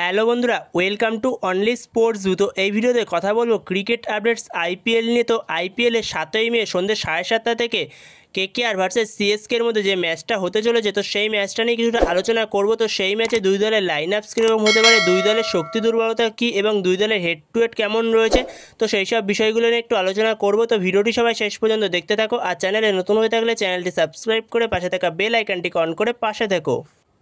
Hello বন্ধুরা, welcome to only sports জু। তো এই ভিডিওতে কথা বলবো ক্রিকেট আপডেটস আইপিএল নিয়ে। তো আইপিএলের 7ই মে সন্ধ্যে 7:30 থেকে কেকেআর ভার্সেস সিএসকের মধ্যে যে ম্যাচটা হতে চলেছে, তো সেই ম্যাচটা নিয়ে কিছুটা আলোচনা করব। তো সেই ম্যাচে দুই দলের লাইন আপস কীরকম হতে পারে, দুই দলের শক্তি দুর্বলতা কী এবং দুই দলের হেড টু হেড কেমন রয়েছে, তো সেই সব বিষয়গুলো নিয়ে একটু আলোচনা করব। তো ভিডিওটি সবাই শেষ পর্যন্ত দেখতে থাকো, আর চ্যানেলে নতুন হয়ে থাকলে চ্যানেলটি সাবস্ক্রাইব করে পাশে থাকা বেল আইকনটি অন করে পাশে থেকো।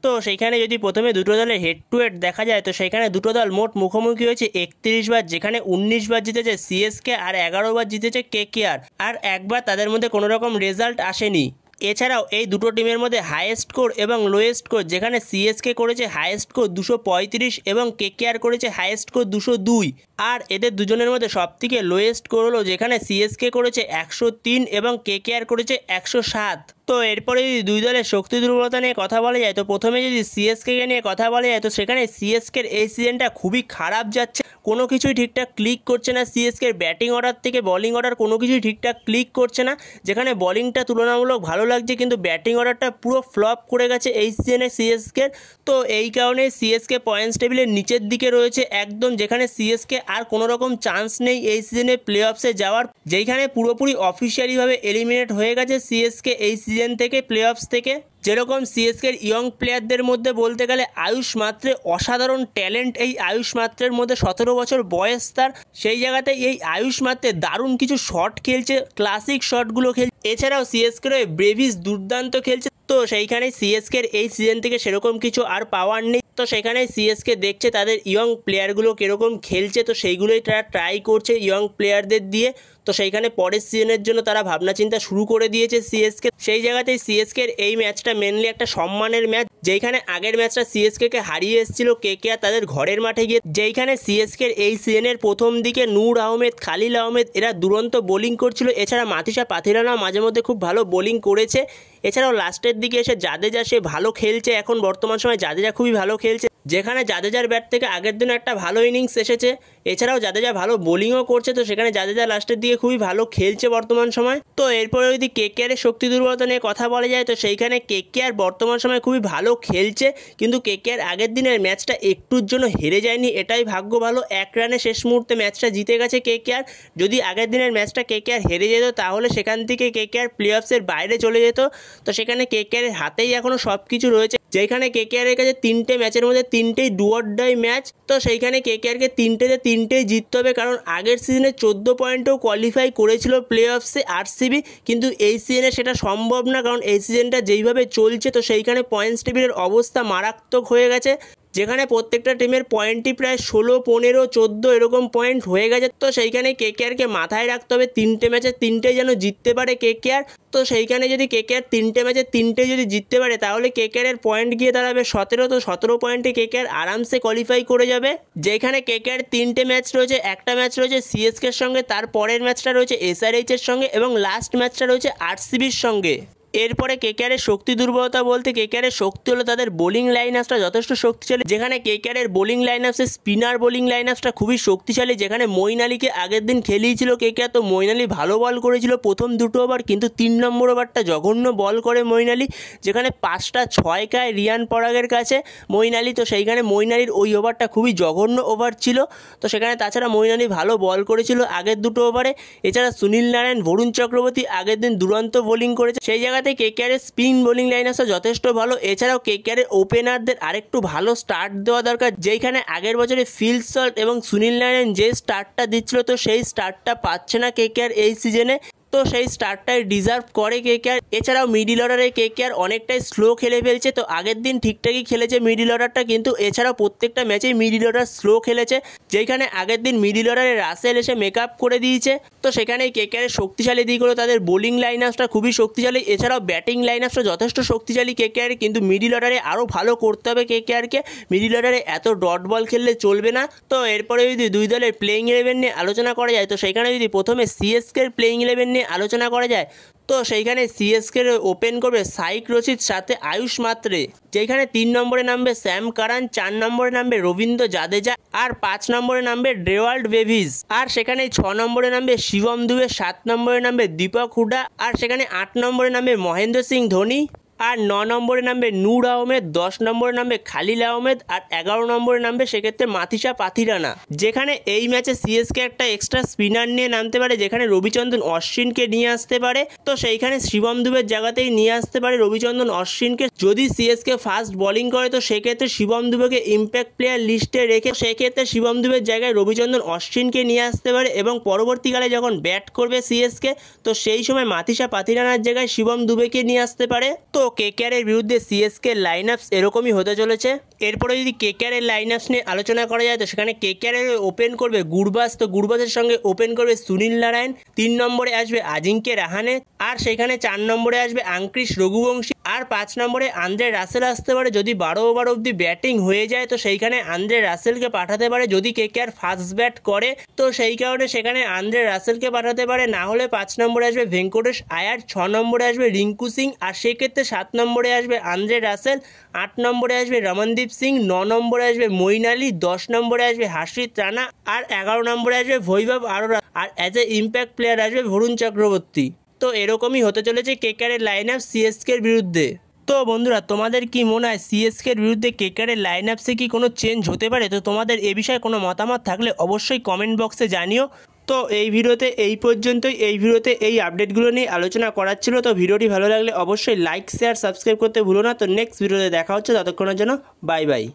তো সেইখানে যদি প্রথমে দুটো দলের হেড টু হেড দেখা যায়, তো সেইখানে দুটো দল মোট মুখোমুখি হয়েছে 31 বার, যেখানে 19 বার জিতেছে সিএসকে আর 11 বার জিতেছে কেকেআর, আর একবার তাদের মধ্যে কোনো রকম রেজাল্ট আসেনি। এছাড়াও এই দুটো টিমের মধ্যে হাইয়েস্ট স্কোর এবং লোয়েস্ট স্কোর, যেখানে সিএসকে করেছে হাইয়েস্ট স্কোর 235 এবং কেকেআর করেছে হাইয়েস্ট স্কোর 202, আর এদের দুজনের মধ্যে সবথেকে লোয়েস্ট স্কোর হলো যেখানে সিএসকে করেছে 103 এবং কেকেআর করেছে 107। তো এরপরে যদি দুই দলের শক্তি দুর্বলতা নিয়ে কথা বলা যায়, তো প্রথমে যদি সিএসকে নিয়ে কথা বলা যায়, তো সেখানে সিএসকের এই সিজনটা খুবই খারাপ যাচ্ছে, কোনো কিছুই ঠিকঠাক ক্লিক করছে না। সিএসকের ব্যাটিং অর্ডার থেকে বলিং অর্ডার কোনো কিছুই ঠিকঠাক ক্লিক করছে না, যেখানে বলিংটা তুলনামূলক ভালো লাগছে কিন্তু ব্যাটিং অর্ডারটা পুরো ফ্লপ করে গেছে এই সিজনে সিএসকের। তো এই কারণে সিএসকে পয়েন্টস টেবিলের নিচের দিকে রয়েছে একদম, যেখানে সিএসকে আর কোনো রকম চান্স নেই এই সিজনে প্লে অফসে যাওয়ার, যেখানে পুরোপুরি অফিসিয়ালিভাবে এলিমিনেট হয়ে গেছে সিএসকে এই সিজন থেকে, প্লে অফস থেকে। যেরকম সিএসকের ইয়ং প্লেয়ারদের মধ্যে বলতে গেলে আয়ুষ মাত্রে অসাধারণ ট্যালেন্ট, এই আয়ুষ মাত্রের মধ্যে 17 বছর বয়স তার, সেই জায়গাতে এই আয়ুষ মাত্রে দারুণ কিছু শট খেলছে, ক্লাসিক শটগুলো খেলছে। এছাড়াও সিএসকের ব্রেভিস দুর্দান্ত খেলছে। তো সেইখানে সিএসকের এই সিজন থেকে সেরকম কিছু আর পাওয়ার নেই, তো সেখানে সিএসকে দেখছে তাদের ইয়ং প্লেয়ারগুলো কীরকম খেলছে, তো সেইগুলোই তারা ট্রাই করছে ইয়ং প্লেয়ারদের দিয়ে। তো সেইখানে পরের সিজনের জন্য তারা ভাবনা চিন্তা শুরু করে দিয়েছে সিএসকে। সেই জায়গাতেই সিএসকের এই ম্যাচটা মেনলি একটা সম্মানের ম্যাচ, যেইখানে আগের ম্যাচটা সিএসকে হারিয়ে এসেছিল কেকেআর তাদের ঘরের মাঠে গিয়ে, যেইখানে সিএসকের এই সিজনের প্রথম দিকে নূর আহমেদ, খালিল আহমেদ এরা দুরন্ত বোলিং করছিল। এছাড়া মাথিসা পাথিরানাও মাঝে মধ্যে খুব ভালো বোলিং করেছে। এছাড়াও লাস্টের দিকে এসে জাদেজা সে ভালো খেলছে, এখন বর্তমান সময় জাদেজা খুবই ভালো খেলছে, যেখানে জাদেজার ব্যাট থেকে আগের দিন একটা ভালো ইনিংস এসেছে। এছাড়াও জাদেজা ভালো বোলিংও করছে, তো সেখানে জাদেজা লাস্টের দিকে খুবই ভালো খেলছে বর্তমান সময়। তো এরপরে যদি কেকেআরের শক্তি দুর্বলতা নিয়ে কথা বলা যায়, তো সেইখানে কেকেআর বর্তমান সময় খুবই ভালো খেলছে, কিন্তু কেকেআর আগের দিনের ম্যাচটা একটুর জন্য হেরে যায়নি, এটাই ভাগ্য ভালো। 1 রানে শেষ মুহূর্তে ম্যাচটা জিতে গেছে কেকেআর। যদি আগের দিনের ম্যাচটা কেকেআর হেরে যেত, তাহলে সেখান থেকে কেকেআর প্লে অফসের বাইরে চলে যেত। তো সেখানে কেকেআরের হাতেই এখনও সব কিছু রয়েছে, যেখানে কেকেআরের কাছে 3টে ম্যাচের মধ্যে 3টেই ডু অর ডাই ম্যাচ। তো সেইখানে কেকেআরকে 3টেই জিততে হবে, কারণ আগের সিজনে 14 পয়েন্টেও কোয়ালিফাই করেছিল প্লে অফসে আরসিবি, কিন্তু এই সিজনে সেটা সম্ভব না, কারণ এই সিজনটা যেইভাবে চলছে, তো সেইখানে পয়েন্টস টেবিলের অবস্থা মারাত্মক হয়ে গেছে, যেখানে প্রত্যেকটা টিমের পয়েন্টই প্রায় 16, 15, 14 এরকম পয়েন্ট হয়ে গেছে। তো সেইখানে কেকেআরকে মাথায় রাখতে হবে 3টে ম্যাচে 3টেই যেন জিততে পারে কেকেআর। তো সেইখানে যদি কেকেআর 3টে ম্যাচে 3টেই যদি জিততে পারে, তাহলে কেকেআরের পয়েন্ট গিয়ে দাঁড়াবে 17। তো 17 পয়েন্টে কেকেআর আরামসে কোয়ালিফাই করে যাবে। যেখানে কেকেআর 3টে ম্যাচ রয়েছে, একটা ম্যাচ রয়েছে সিএসকের সঙ্গে, তার পরের ম্যাচটা রয়েছে এসআরএইচের সঙ্গে এবং লাস্ট ম্যাচটা রয়েছে আরসিবির সঙ্গে। এরপরে কেকেআরের শক্তি দুর্বলতা বলতে কেকেআরের শক্তি হলো তাদের বোলিং লাইন আপসটা যথেষ্ট শক্তিশালী, যেখানে কেকেআরের বোলিং লাইন আপসে স্পিনার বোলিং লাইন আপসটা খুবই শক্তিশালী, যেখানে মঈন আলীকে আগের দিন খেলিয়েছিল কেকেআর। তো মঈন আলী ভালো বল করেছিল প্রথম দুটো ওভার, কিন্তু 3 নম্বর ওভারটা জঘন্য বল করে মঈন আলী, যেখানে 5টা 6 খায় রিয়ান পরাগের কাছে মঈন আলী। তো সেইখানে মঈন আলীর ওই ওভারটা খুবই জঘন্য ওভার ছিল। তো সেখানে তাছাড়া মঈন আলী ভালো বল করেছিল আগের দুটো ওভারে। এছাড়া সুনীল নারায়ণ, বরুণ চক্রবর্তী আগের দিন দুরন্ত বোলিং করেছে, সেই জায়গাতে কেকেআরের স্পিন বোলিং লাইন আপসটা যথেষ্ট ভালো। এছাড়াও কেকেআরের ওপেনারদের আরেকটু ভালো স্টার্ট দেওয়া দরকার, যেখানে আগের বছরে ফিল সল্ট এবং সুনীল নারায়ণ যে স্টার্টটা দিচ্ছিল, তো সেই স্টার্টটা পাচ্ছে না কেকেআর এই সিজনে, তো সেই স্টার্টটাই ডিজার্ভ করে কেকেআর। এছাড়াও মিডিল অর্ডারে কেকেআর অনেকটাই স্লো খেলে ফেলছে। তো আগের দিন ঠিকঠাকই খেলেছে মিডিল অর্ডারটা, কিন্তু এছাড়াও প্রত্যেকটা ম্যাচেই মিডিল অর্ডার স্লো খেলেছে, যেখানে আগের দিন মিডিল অর্ডারে রাসেল এসে মেকআপ করে দিয়েছে। তো সেখানেই কেকেআরের শক্তিশালী দিক হলো তাদের বোলিং লাইন আপসটা খুবই শক্তিশালী। এছাড়াও ব্যাটিং লাইন আপসটা যথেষ্ট শক্তিশালী কেকেআর, কিন্তু মিডিল অর্ডারে আরও ভালো করতে হবে কেকেআরকে, মিডিল অর্ডারে এত ডট বল খেললে চলবে না। তো এরপরে যদি দুই দলের প্লেইং 11 নিয়ে আলোচনা করা যায়, তো সেইখানে যদি প্রথমে সিএসকের প্লেইং 11 নিয়ে আলোচনা করা যায়, তো সেইখানে সিএসকে ওপেন করবে সাইক রশিদ সাথে আয়ুষ মাত্রে, যেখানে 3 নম্বরে নামবে স্যাম কারান, 4 নম্বরে নামবে রবীন্দ্র জাদেজা, আর 5 নম্বরে নামবে ডেওয়াল্ড বেভিস, আর সেখানে 6 নম্বরে নামবে শিবম দুবে, 7 নম্বরে নামবে দীপক হুডা, আর সেখানে 8 নম্বরে নামবে মহেন্দ্র সিং ধোনি। আর 9 নম্বরে নামবে নূর আহমেদ, 10 নম্বরে নামবে খালিল আহমেদ, আর 11 নম্বরে নামবে সেক্ষেত্রে মাথিসা পাথিরানা। যেখানে এই ম্যাচে সিএসকে একটা এক্সট্রা স্পিনার নিয়ে নামতে পারে, যেখানে রবিচন্দ্রন অশ্বিনকে নিয়ে আসতে পারে। তো সেইখানে শিবম দুবের জায়গাতেই নিয়ে আসতে পারে রবিচন্দ্রন অশ্বিনকে। যদি সিএসকে ফাস্ট বোলিং করে তো সেক্ষেত্রে শিবম দুবেকে ইম্প্যাক্ট প্লেয়ার লিস্টে রেখে সেক্ষেত্রে শিবম দুবের জায়গায় রবিচন্দ্রন অশ্বিনকে নিয়ে আসতে পারে, এবং পরবর্তীকালে যখন ব্যাট করবে সিএসকে তো সেই সময় মাথিসা পাথিরানার জায়গায় শিবম দুবেকে নিয়ে আসতে পারে। তো কেকেআরের বিরুদ্ধে সিএসকে লাইন আপস এরকমই হতে চলেছে। এরপরে যদি কেকেআরের লাইন আপস নিয়ে আলোচনা করা যায় তো সেখানে কেকেআরের ওপেন করবে গুরবাজ, তো গুরবাজের সঙ্গে ওপেন করবে সুনীল নারায়ণ, 3 নম্বরে আসবে আজিঙ্কে রাহানে, আর সেখানে 4 নম্বরে আসবে আঙ্ক্রিশ রঘুবংশী, আর 5 নম্বরে আন্দ্রে রাসেল আসতে পারে। যদি 12 ওভার অবধি ব্যাটিং হয়ে যায় তো সেইখানে আন্দ্রে রাসেলকে পাঠাতে পারে। যদি কেকেআর ফাস্ট ব্যাট করে তো সেই কারণে সেখানে আন্দ্রে রাসেলকে পাঠাতে পারে, না হলে 5 নম্বরে আসবে ভেঙ্কটেশ আয়ার, 6 নম্বরে আসবে রিঙ্কু সিং, আর সেক্ষেত্রে 7 নম্বরে আসবে আন্দ্রে রাসেল, 8 নম্বরে আসবে রমনদীপ সিং, 9 নম্বরে আসবে মঈন আলী, 10 নম্বরে আসবে হার্ষিত রানা, আর 11 নম্বরে আসবে বৈভব আরোরা, আর অ্যাজ এ ইম্প্যাক্ট প্লেয়ার আসবে বরুণ চক্রবর্তী। তো এরকমই হতে চলেছে কেকেআরের লাইন আপ সিএসকের বিরুদ্ধে। তো বন্ধুরা, তোমাদের কি মনে হয় সিএসকের বিরুদ্ধে কেকেআরের লাইন আপসে কি কোনো চেঞ্জ হতে পারে? তো তোমাদের এ বিষয়ে কোনো মতামত থাকলে অবশ্যই কমেন্ট বক্সে জানিও। তো এই ভিডিওতে এই পর্যন্তই। এই ভিডিওতে এই আপডেটগুলো নিয়ে আলোচনা করার ছিল। তো ভিডিওটি ভালো লাগলে অবশ্যই লাইক, শেয়ার, সাবস্ক্রাইব করতে ভুলো না। তো নেক্সট ভিডিওতে দেখা হচ্ছে, ততক্ষণের জন্য বাই বাই।